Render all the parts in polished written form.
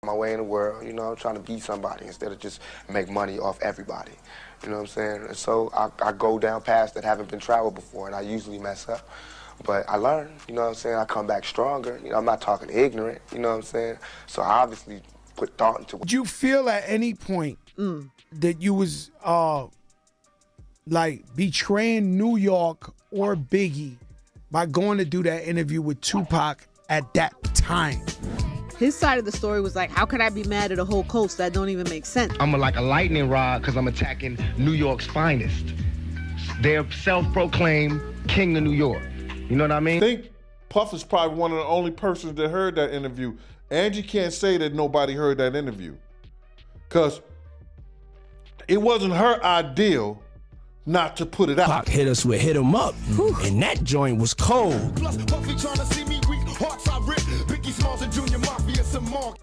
My way in the world, you know, I'm trying to be somebody instead of just make money off everybody. You know what I'm saying? And so I go down paths that haven't been traveled before, and I usually mess up. But I learn, you know what I'm saying? I come back stronger. You know, I'm not talking ignorant, you know what I'm saying? So I obviously put thought into it. Did you feel at any point that you was like betraying New York or Biggie by going to do that interview with Tupac at that time? His side of the story was like, how could I be mad at a whole coast? That don't even make sense. I'm like a lightning rod because I'm attacking New York's finest. They're self-proclaimed king of New York. You know what I mean? I think Puff is probably one of the only persons that heard that interview. Angie can't say that nobody heard that interview because it wasn't her ideal not to put it out. Pac hit us with Hit 'Em Up, and that joint was cold. Plus, Puffy trying to see me weak, hearts I rip, Biggie Smalls and Junior Mafia some more.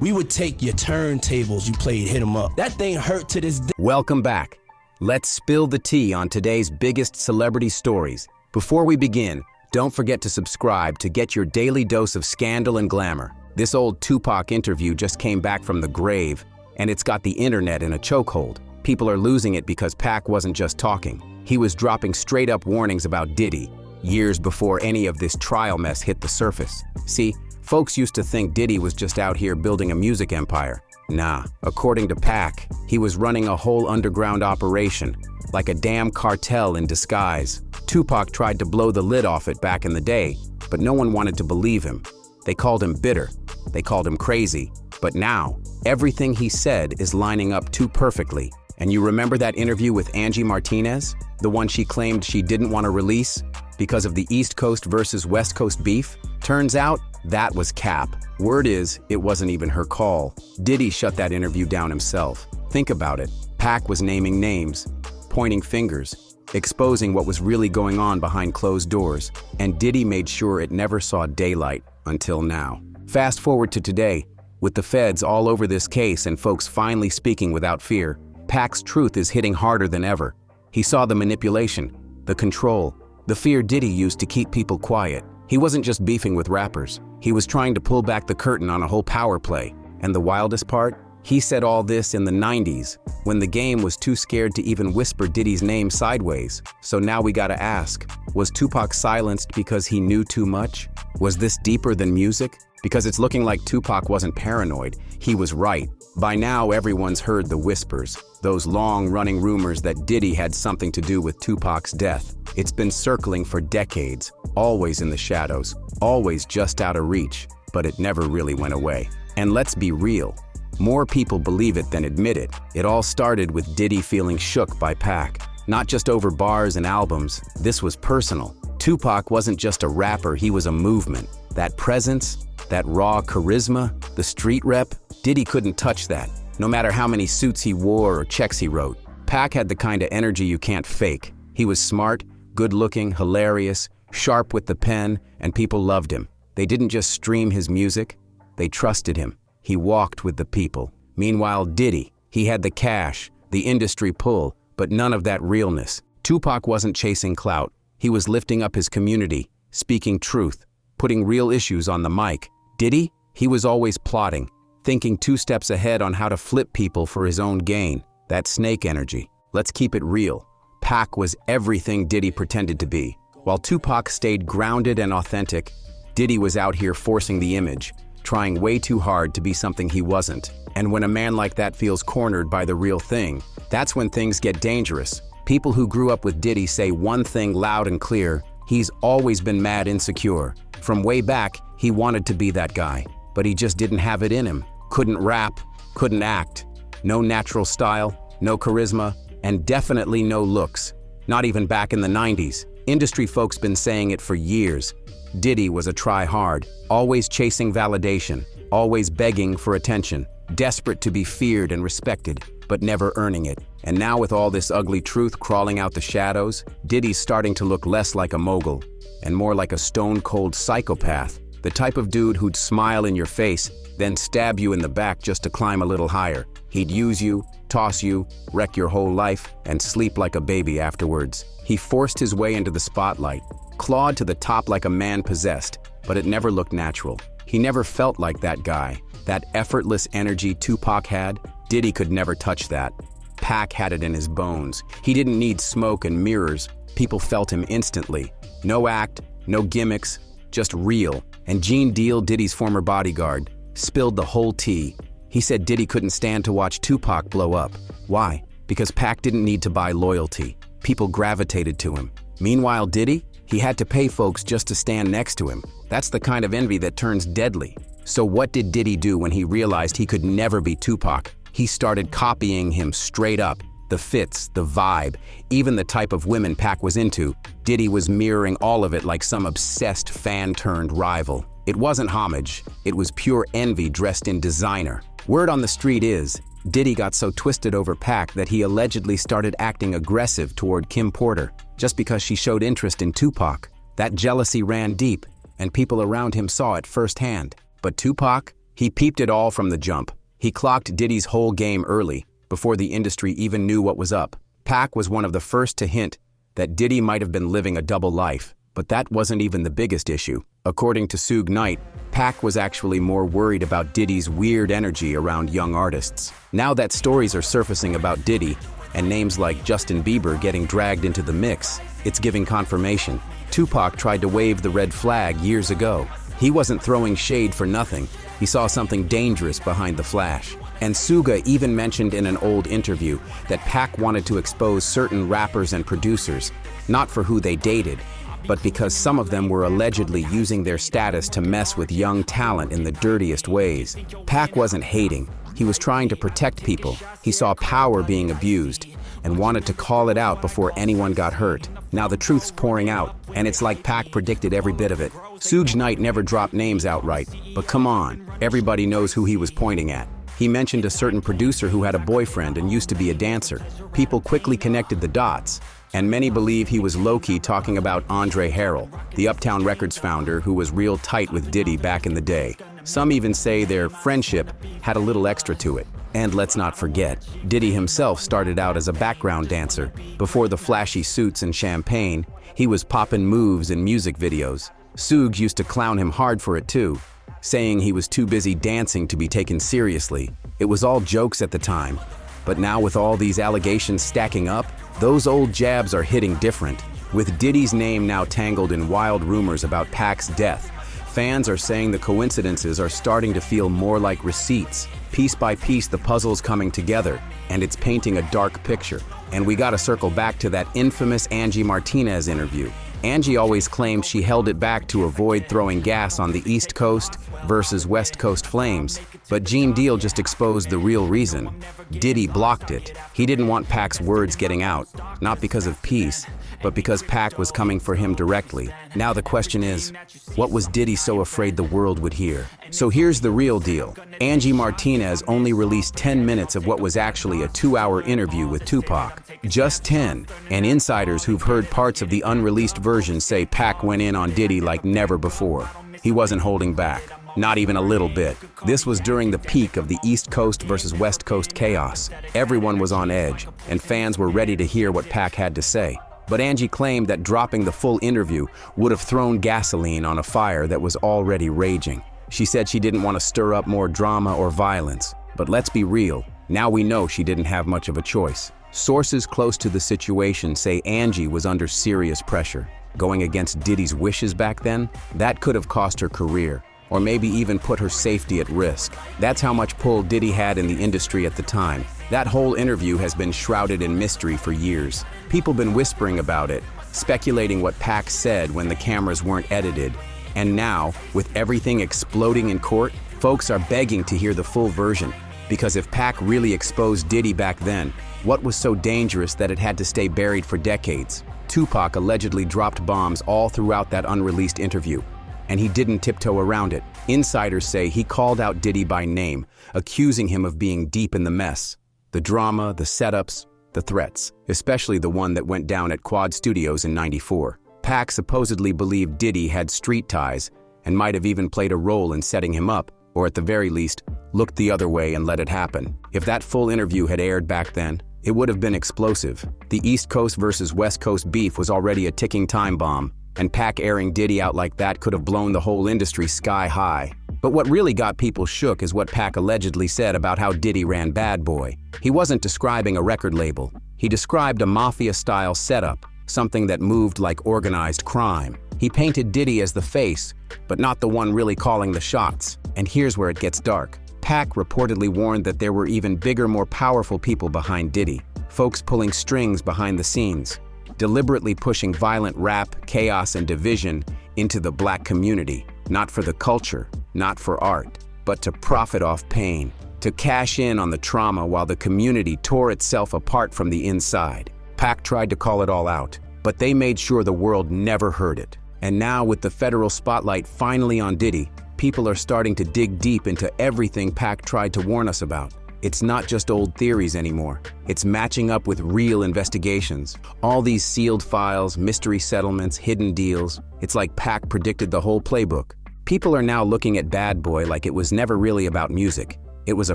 We would take your turntables, you played Hit 'Em Up. That thing hurt to this day. Welcome back. Let's spill the tea on today's biggest celebrity stories. Before we begin, don't forget to subscribe to get your daily dose of scandal and glamour. This old Tupac interview just came back from the grave, and it's got the internet in a chokehold. People are losing it because Pac wasn't just talking. He was dropping straight-up warnings about Diddy, years before any of this trial mess hit the surface. See, folks used to think Diddy was just out here building a music empire. Nah, according to Pac, he was running a whole underground operation, like a damn cartel in disguise. Tupac tried to blow the lid off it back in the day, but no one wanted to believe him. They called him bitter. They called him crazy. But now, everything he said is lining up too perfectly. And you remember that interview with Angie Martinez? The one she claimed she didn't want to release because of the East Coast versus West Coast beef? Turns out, that was cap. Word is, it wasn't even her call. Diddy shut that interview down himself. Think about it. Pac was naming names, pointing fingers, exposing what was really going on behind closed doors, and Diddy made sure it never saw daylight until now. Fast forward to today, with the feds all over this case and folks finally speaking without fear, Pac's truth is hitting harder than ever. He saw the manipulation, the control, the fear Diddy used to keep people quiet. He wasn't just beefing with rappers. He was trying to pull back the curtain on a whole power play. And the wildest part? He said all this in the 90s, when the game was too scared to even whisper Diddy's name sideways. So now we gotta ask, was Tupac silenced because he knew too much? Was this deeper than music? Because it's looking like Tupac wasn't paranoid. He was right. By now, everyone's heard the whispers, those long-running rumors that Diddy had something to do with Tupac's death. It's been circling for decades, always in the shadows, always just out of reach, but it never really went away. And let's be real, more people believe it than admit it. It all started with Diddy feeling shook by Pac. Not just over bars and albums, this was personal. Tupac wasn't just a rapper, he was a movement. That presence, that raw charisma, the street rep, Diddy couldn't touch that, no matter how many suits he wore or checks he wrote. Pac had the kind of energy you can't fake. He was smart, good-looking, hilarious, sharp with the pen, and people loved him. They didn't just stream his music, they trusted him. He walked with the people. Meanwhile, Diddy, he had the cash, the industry pull, but none of that realness. Tupac wasn't chasing clout. He was lifting up his community, speaking truth, putting real issues on the mic. Diddy, he was always plotting, thinking 2 steps ahead on how to flip people for his own gain. That snake energy. Let's keep it real. Pac was everything Diddy pretended to be. While Tupac stayed grounded and authentic, Diddy was out here forcing the image, trying way too hard to be something he wasn't. And when a man like that feels cornered by the real thing, that's when things get dangerous. People who grew up with Diddy say one thing loud and clear: he's always been mad insecure. From way back, he wanted to be that guy, but he just didn't have it in him. Couldn't rap, couldn't act. No natural style, no charisma, and definitely no looks. Not even back in the 90s. Industry folks been saying it for years. Diddy was a try-hard, always chasing validation, always begging for attention, desperate to be feared and respected, but never earning it. And now with all this ugly truth crawling out the shadows, Diddy's starting to look less like a mogul and more like a stone-cold psychopath, the type of dude who'd smile in your face, then stab you in the back just to climb a little higher. He'd use you, toss you, wreck your whole life, and sleep like a baby afterwards. He forced his way into the spotlight, clawed to the top like a man possessed, but it never looked natural. He He never felt like that guy. That effortless energy Tupac had, Diddy could never touch that. Pac had it in his bones. He didn't need smoke and mirrors. People felt him instantly. No act, no gimmicks, just real. And Gene Deal, Diddy's former bodyguard, spilled the whole tea. He said Diddy couldn't stand to watch Tupac blow up. Why? Because Pac didn't need to buy loyalty. People gravitated to him. Meanwhile, Diddy? He had to pay folks just to stand next to him. That's the kind of envy that turns deadly. So what did Diddy do when he realized he could never be Tupac? He started copying him straight up. The fits, the vibe, even the type of women Pac was into. Diddy was mirroring all of it like some obsessed fan-turned-rival. It wasn't homage. It was pure envy dressed in designer. Word on the street is, Diddy got so twisted over Pac that he allegedly started acting aggressive toward Kim Porter just because she showed interest in Tupac. That jealousy ran deep, and people around him saw it firsthand. But Tupac, he peeped it all from the jump. He clocked Diddy's whole game early, before the industry even knew what was up. Pac was one of the first to hint that Diddy might have been living a double life, but that wasn't even the biggest issue. According to Suge Knight, Pac was actually more worried about Diddy's weird energy around young artists. Now that stories are surfacing about Diddy, and names like Justin Bieber getting dragged into the mix, it's giving confirmation. Tupac tried to wave the red flag years ago. He wasn't throwing shade for nothing. He saw something dangerous behind the flash. And Suga even mentioned in an old interview that Pac wanted to expose certain rappers and producers, not for who they dated, but because some of them were allegedly using their status to mess with young talent in the dirtiest ways. Pac wasn't hating. He was trying to protect people. He saw power being abused and wanted to call it out before anyone got hurt. Now the truth's pouring out, and it's like Pac predicted every bit of it. Suge Knight never dropped names outright, but come on, everybody knows who he was pointing at. He mentioned a certain producer who had a boyfriend and used to be a dancer. People quickly connected the dots, and many believe he was low-key talking about Andre Harrell, the Uptown Records founder who was real tight with Diddy back in the day. Some even say their friendship had a little extra to it. And let's not forget, Diddy himself started out as a background dancer. Before the flashy suits and champagne, he was popping moves in music videos. Suge used to clown him hard for it too, saying he was too busy dancing to be taken seriously. It was all jokes at the time. But now with all these allegations stacking up, those old jabs are hitting different. With Diddy's name now tangled in wild rumors about Pac's death, fans are saying the coincidences are starting to feel more like receipts. Piece by piece, the puzzle's coming together, and it's painting a dark picture. And we gotta circle back to that infamous Angie Martinez interview. Angie always claimed she held it back to avoid throwing gas on the East Coast versus West Coast flames. But Gene Deal just exposed the real reason. Diddy blocked it. He didn't want Pac's words getting out, not because of peace, but because Pac was coming for him directly. Now the question is, what was Diddy so afraid the world would hear? So here's the real deal. Angie Martinez only released 10 minutes of what was actually a 2-hour interview with Tupac. Just 10. And insiders who've heard parts of the unreleased version say Pac went in on Diddy like never before. He wasn't holding back. Not even a little bit. This was during the peak of the East Coast versus West Coast chaos. Everyone was on edge, and fans were ready to hear what Pac had to say. But Angie claimed that dropping the full interview would have thrown gasoline on a fire that was already raging. She said she didn't want to stir up more drama or violence. But let's be real, now we know she didn't have much of a choice. Sources close to the situation say Angie was under serious pressure. Going against Diddy's wishes back then, that could have cost her career, or maybe even put her safety at risk. That's how much pull Diddy had in the industry at the time. That whole interview has been shrouded in mystery for years. People been whispering about it, speculating what Pac said when the cameras weren't edited. And now, with everything exploding in court, folks are begging to hear the full version. Because if Pac really exposed Diddy back then, what was so dangerous that it had to stay buried for decades? Tupac allegedly dropped bombs all throughout that unreleased interview, and he didn't tiptoe around it. Insiders say he called out Diddy by name, accusing him of being deep in the mess. The drama, the setups, the threats, especially the one that went down at Quad Studios in '94. Pac supposedly believed Diddy had street ties and might have even played a role in setting him up, or at the very least, looked the other way and let it happen. If that full interview had aired back then, it would have been explosive. The East Coast versus West Coast beef was already a ticking time bomb, and Pac airing Diddy out like that could have blown the whole industry sky high. But what really got people shook is what Pac allegedly said about how Diddy ran Bad Boy. He wasn't describing a record label. He described a mafia-style setup, something that moved like organized crime. He painted Diddy as the face, but not the one really calling the shots. And here's where it gets dark. Pac reportedly warned that there were even bigger, more powerful people behind Diddy. Folks pulling strings behind the scenes, deliberately pushing violent rap, chaos, and division into the black community, not for the culture, not for art, but to profit off pain, to cash in on the trauma while the community tore itself apart from the inside. Pac tried to call it all out, but they made sure the world never heard it. And now, with the federal spotlight finally on Diddy, people are starting to dig deep into everything Pac tried to warn us about. It's not just old theories anymore. It's matching up with real investigations. All these sealed files, mystery settlements, hidden deals. It's like Pac predicted the whole playbook. People are now looking at Bad Boy like it was never really about music. It was a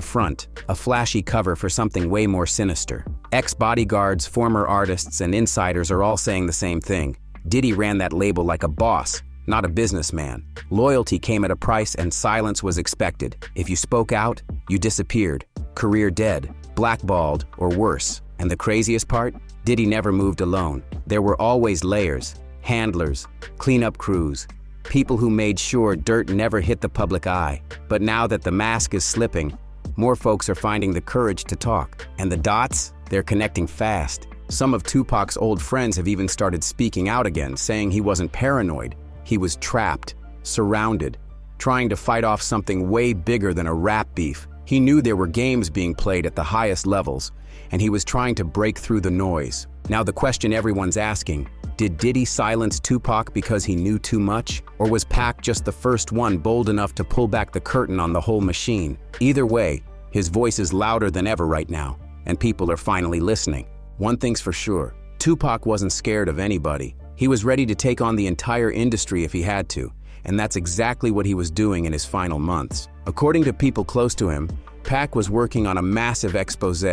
front, a flashy cover for something way more sinister. Ex-bodyguards, former artists, and insiders are all saying the same thing. Diddy ran that label like a boss, not a businessman. Loyalty came at a price and silence was expected. If you spoke out, you disappeared. Career dead, blackballed, or worse. And the craziest part? Diddy never moved alone. There were always layers, handlers, cleanup crews, people who made sure dirt never hit the public eye. But now that the mask is slipping, more folks are finding the courage to talk. And the dots? They're connecting fast. Some of Tupac's old friends have even started speaking out again, saying he wasn't paranoid. He was trapped, surrounded, trying to fight off something way bigger than a rap beef. He knew there were games being played at the highest levels, and he was trying to break through the noise. Now the question everyone's asking, did Diddy silence Tupac because he knew too much? Or was Pac just the first one bold enough to pull back the curtain on the whole machine? Either way, his voice is louder than ever right now, and people are finally listening. One thing's for sure, Tupac wasn't scared of anybody. He was ready to take on the entire industry if he had to, and that's exactly what he was doing in his final months. According to people close to him, Pac was working on a massive expose,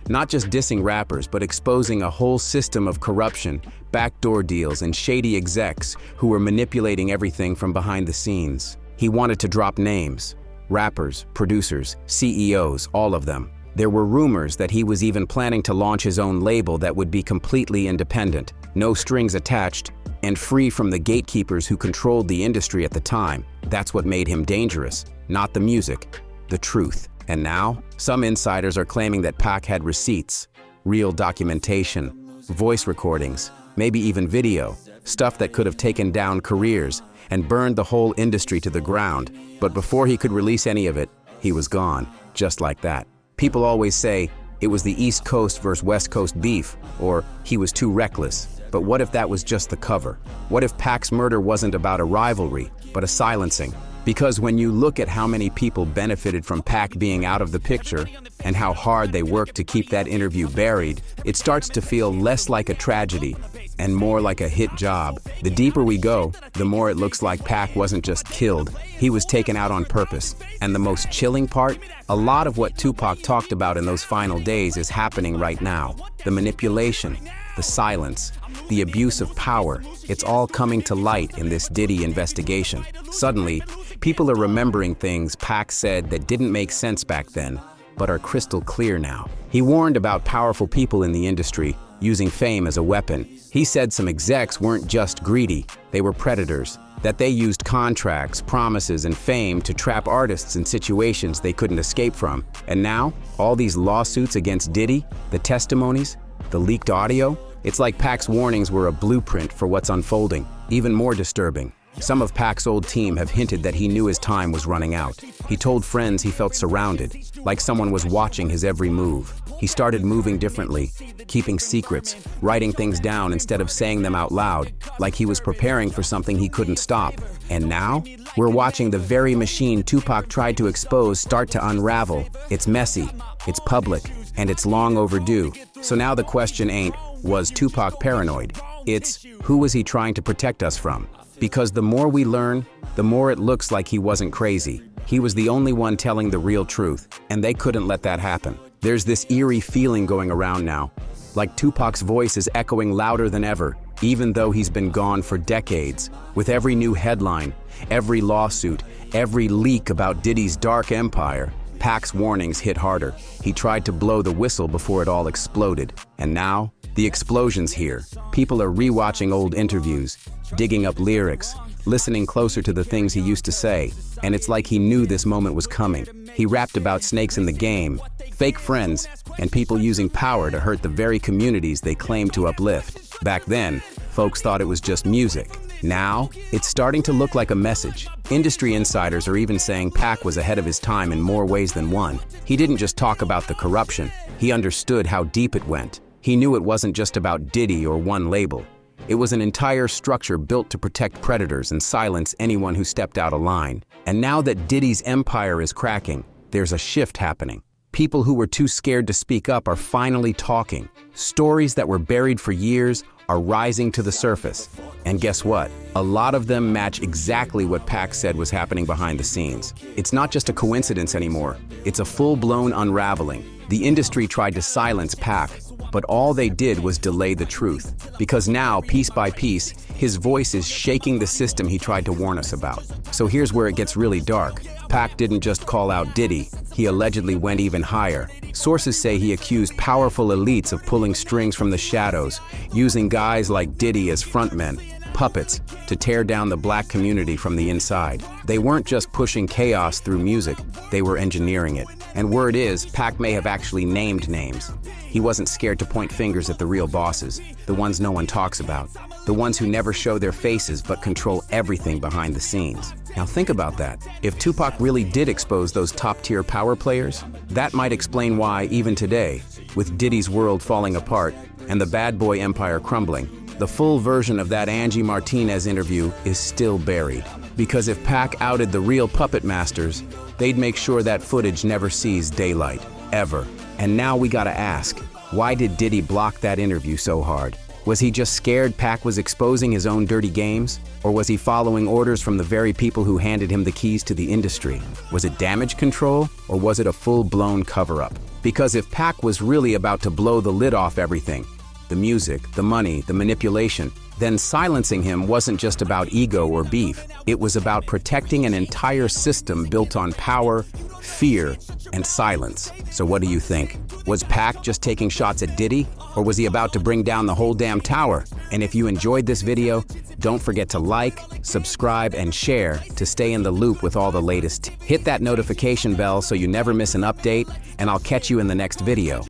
not just dissing rappers, but exposing a whole system of corruption, backdoor deals, and shady execs who were manipulating everything from behind the scenes. He wanted to drop names, rappers, producers, CEOs, all of them. There were rumors that he was even planning to launch his own label that would be completely independent, no strings attached, and free from the gatekeepers who controlled the industry at the time. That's what made him dangerous, not the music, the truth. And now, some insiders are claiming that Pac had receipts, real documentation, voice recordings, maybe even video, stuff that could have taken down careers and burned the whole industry to the ground. But before he could release any of it, he was gone, just like that. People always say it was the East Coast versus West Coast beef, or he was too reckless. But what if that was just the cover? What if Pac's murder wasn't about a rivalry, but a silencing? Because when you look at how many people benefited from Pac being out of the picture and how hard they worked to keep that interview buried, it starts to feel less like a tragedy and more like a hit job. The deeper we go, the more it looks like Pac wasn't just killed, he was taken out on purpose. And the most chilling part, a lot of what Tupac talked about in those final days is happening right now. The manipulation, the silence, the abuse of power, it's all coming to light in this Diddy investigation. Suddenly, people are remembering things Pac said that didn't make sense back then, but are crystal clear now. He warned about powerful people in the industry using fame as a weapon. He said some execs weren't just greedy, they were predators, that they used contracts, promises, and fame to trap artists in situations they couldn't escape from. And now, all these lawsuits against Diddy, the testimonies, the leaked audio, it's like Pac's warnings were a blueprint for what's unfolding. Even more disturbing, some of Pac's old team have hinted that he knew his time was running out. He told friends he felt surrounded, like someone was watching his every move. He started moving differently, keeping secrets, writing things down instead of saying them out loud, like he was preparing for something he couldn't stop. And now, we're watching the very machine Tupac tried to expose start to unravel. It's messy, it's public, and it's long overdue. So now the question ain't, was Tupac paranoid? It's, who was he trying to protect us from? Because the more we learn, the more it looks like he wasn't crazy. He was the only one telling the real truth, and they couldn't let that happen. There's this eerie feeling going around now, like Tupac's voice is echoing louder than ever, even though he's been gone for decades. With every new headline, Every lawsuit, every leak about Diddy's dark empire, Pac's warnings hit harder. He tried to blow the whistle before it all exploded. And now, the explosion's here. People are rewatching old interviews, digging up lyrics, listening closer to the things he used to say. And it's like he knew this moment was coming. He rapped about snakes in the game, fake friends, and people using power to hurt the very communities they claimed to uplift. Back then, folks thought it was just music. Now, it's starting to look like a message. Industry insiders are even saying Pac was ahead of his time in more ways than one. He didn't just talk about the corruption, he understood how deep it went. He knew it wasn't just about Diddy or one label. It was an entire structure built to protect predators and silence anyone who stepped out of line. And now that Diddy's empire is cracking, there's a shift happening. People who were too scared to speak up are finally talking. Stories that were buried for years are rising to the surface. And guess what? A lot of them match exactly what Pac said was happening behind the scenes. It's not just a coincidence anymore. It's a full-blown unraveling. The industry tried to silence Pac, but all they did was delay the truth. Because now, piece by piece, his voice is shaking the system he tried to warn us about. So here's where it gets really dark. Pac didn't just call out Diddy, he allegedly went even higher. Sources say he accused powerful elites of pulling strings from the shadows, using guys like Diddy as frontmen, puppets, to tear down the black community from the inside. They weren't just pushing chaos through music, they were engineering it. And word is, Pac may have actually named names. He wasn't scared to point fingers at the real bosses, the ones no one talks about, the ones who never show their faces but control everything behind the scenes. Now think about that. If Tupac really did expose those top-tier power players, that might explain why, even today, with Diddy's world falling apart and the bad boy empire crumbling, the full version of that Angie Martinez interview is still buried. Because if Pac outed the real puppet masters, they'd make sure that footage never sees daylight, ever. And now we gotta ask, why did Diddy block that interview so hard? Was he just scared Pac was exposing his own dirty games? Or was he following orders from the very people who handed him the keys to the industry? Was it damage control, or was it a full-blown cover-up? Because if Pac was really about to blow the lid off everything, the music, the money, the manipulation, then silencing him wasn't just about ego or beef. It was about protecting an entire system built on power, fear, and silence. So what do you think? Was Pac just taking shots at Diddy? Or was he about to bring down the whole damn tower? And if you enjoyed this video, don't forget to like, subscribe, and share to stay in the loop with all the latest. Hit that notification bell so you never miss an update, and I'll catch you in the next video.